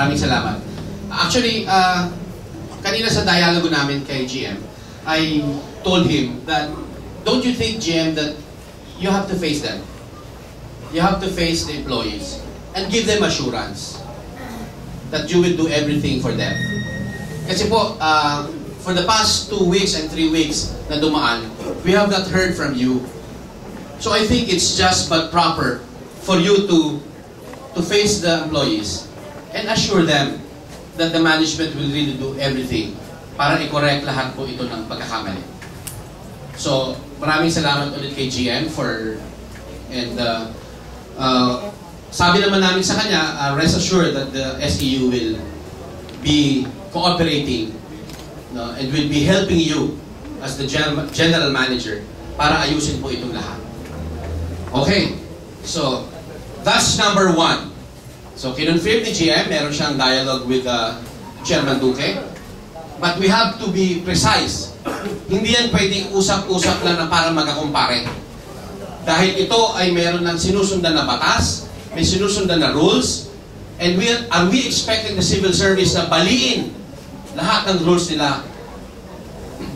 Maraming salamat. Actually, kanina sa dialogue namin kay GM, I told him that, don't you think, GM, that you have to face them? You have to face the employees and give them assurance that you will do everything for them. Kasi po, for the past 2 weeks and 3 weeks na dumaan, we have not heard from you. So I think it's just but proper for you to face the employees and assure them that the management will really do everything para i-correct lahat po ito ng pagkakamali. So, maraming salamat ulit kay GM sabi naman namin sa kanya, rest assured that the SEU will be cooperating and will be helping you as the general manager para ayusin po itong lahat. Okay, so that's number 1. So, kinonfirm ni GM, meron siyang dialogue with Chairman Duque. But we have to be precise. Hindi yan pwedeng usap-usap lang na para magkakumpare. Dahil ito ay meron ng sinusundan na batas, may sinusundan na rules, and are we expecting the civil service na baliin lahat ng rules nila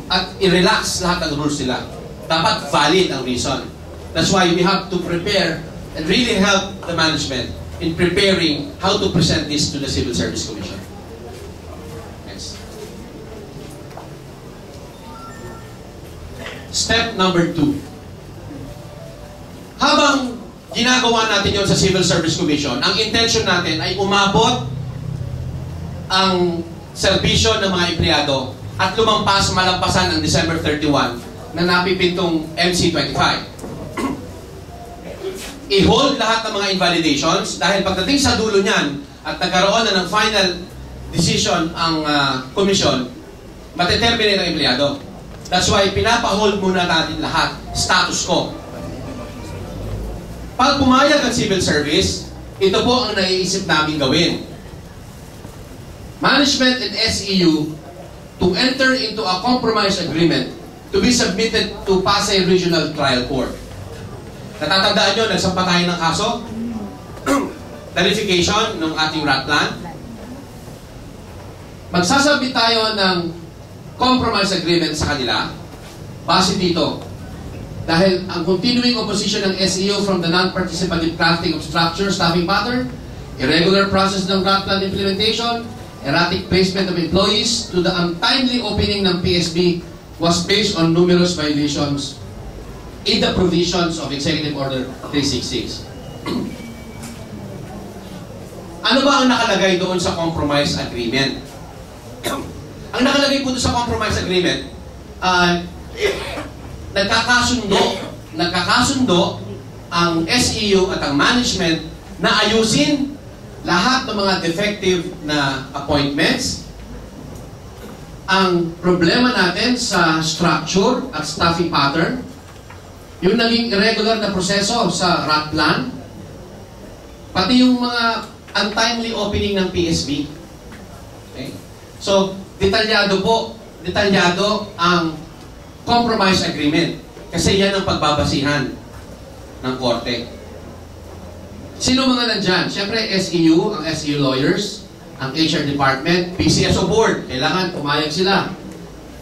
at i-relax lahat ng rules nila? Dapat valid ang reason. That's why we have to prepare and really help the management in preparing how to present this to the Civil Service Commission. Next. Step number 2. Habang ginagawa natin yon sa Civil Service Commission, ang intention natin ay umabot ang serbisyo ng mga empleyado at malampasan ang December 31 na napipintong MC25. I-hold lahat ng mga invalidations dahil pagdating sa dulo niyan at nagkaroon na ng final decision ang komisyon, mateterminate ang empleyado. That's why pinapa-hold muna natin lahat, status quo. Pag pumayag ang civil service, ito po ang naiisip namin gawin. Management and SEU to enter into a compromise agreement to be submitted to Pasay Regional Trial Court. Natatandaan nyo, nagsampa tayo ng kaso? Nullification ng ating rat plan. Magsasabit tayo ng compromise agreement sa kanila base dito. Dahil ang continuing opposition ng SEU from the non-participative crafting of structure, staffing pattern, irregular process ng rat plan implementation, erratic placement of employees to the untimely opening ng PSB was based on numerous violations in the provisions of Executive Order 366. Ano ba ang nakalagay doon sa compromise agreement? Ang nakalagay po doon sa compromise agreement, nagkakasundo ang SEU at ang management na ayusin lahat ng mga defective na appointments. Ang problema natin sa structure at staffing pattern, yung naging irregular na proseso sa rat plan, pati yung mga untimely opening ng PSB. Okay? So, detalyado ang compromise agreement. Kasi yan ang pagbabasihan ng korte. Sino mga nandyan? Siyempre, SEU, ang SEU lawyers, ang HR department, PCSO board, kailangan pumayag sila.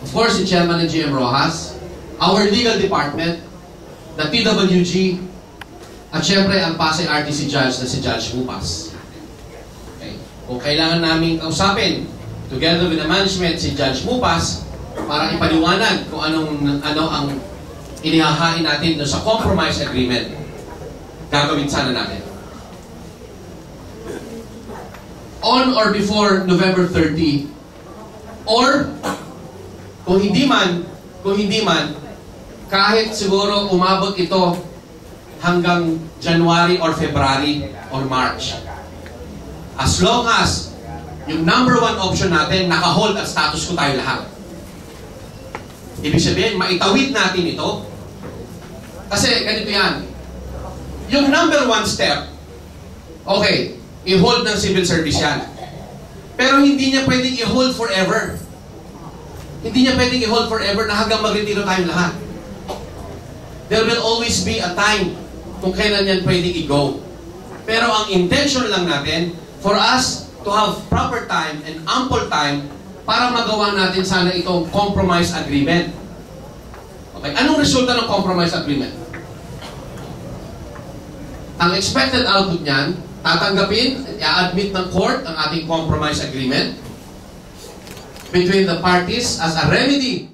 Of course, si Chairman ng GM Rojas, our legal department, the TWG, at syempre ang Pasay RTC judge na si Judge Mupas. Okay. Kung kailangan namin kausapin, together with the management, si Judge Mupas, para ipaliwanag kung ano ang inihahain natin doon sa compromise agreement, gagawin sana natin. On or before November 30, or kung hindi man, kahit siguro umabot ito hanggang January or February or March. As long as yung number 1 option natin, naka-hold at status ko tayo lahat. Ibig sabihin, maitawid natin ito. Kasi ganito yan. Yung number 1 step, okay, i-hold ng civil service yan. Pero hindi niya pwedeng i-hold forever. Hindi niya pwedeng i-hold forever na hanggang mag-retiro tayong lahat. There will always be a time kung kailan yan pwedeng i-go. Pero ang intention lang natin, for us to have proper time and ample time para magawa natin sana itong compromise agreement. Okay, anong resulta ng compromise agreement? Ang expected output niyan, tatanggapin, i-admit ng court ang ating compromise agreement between the parties as a remedy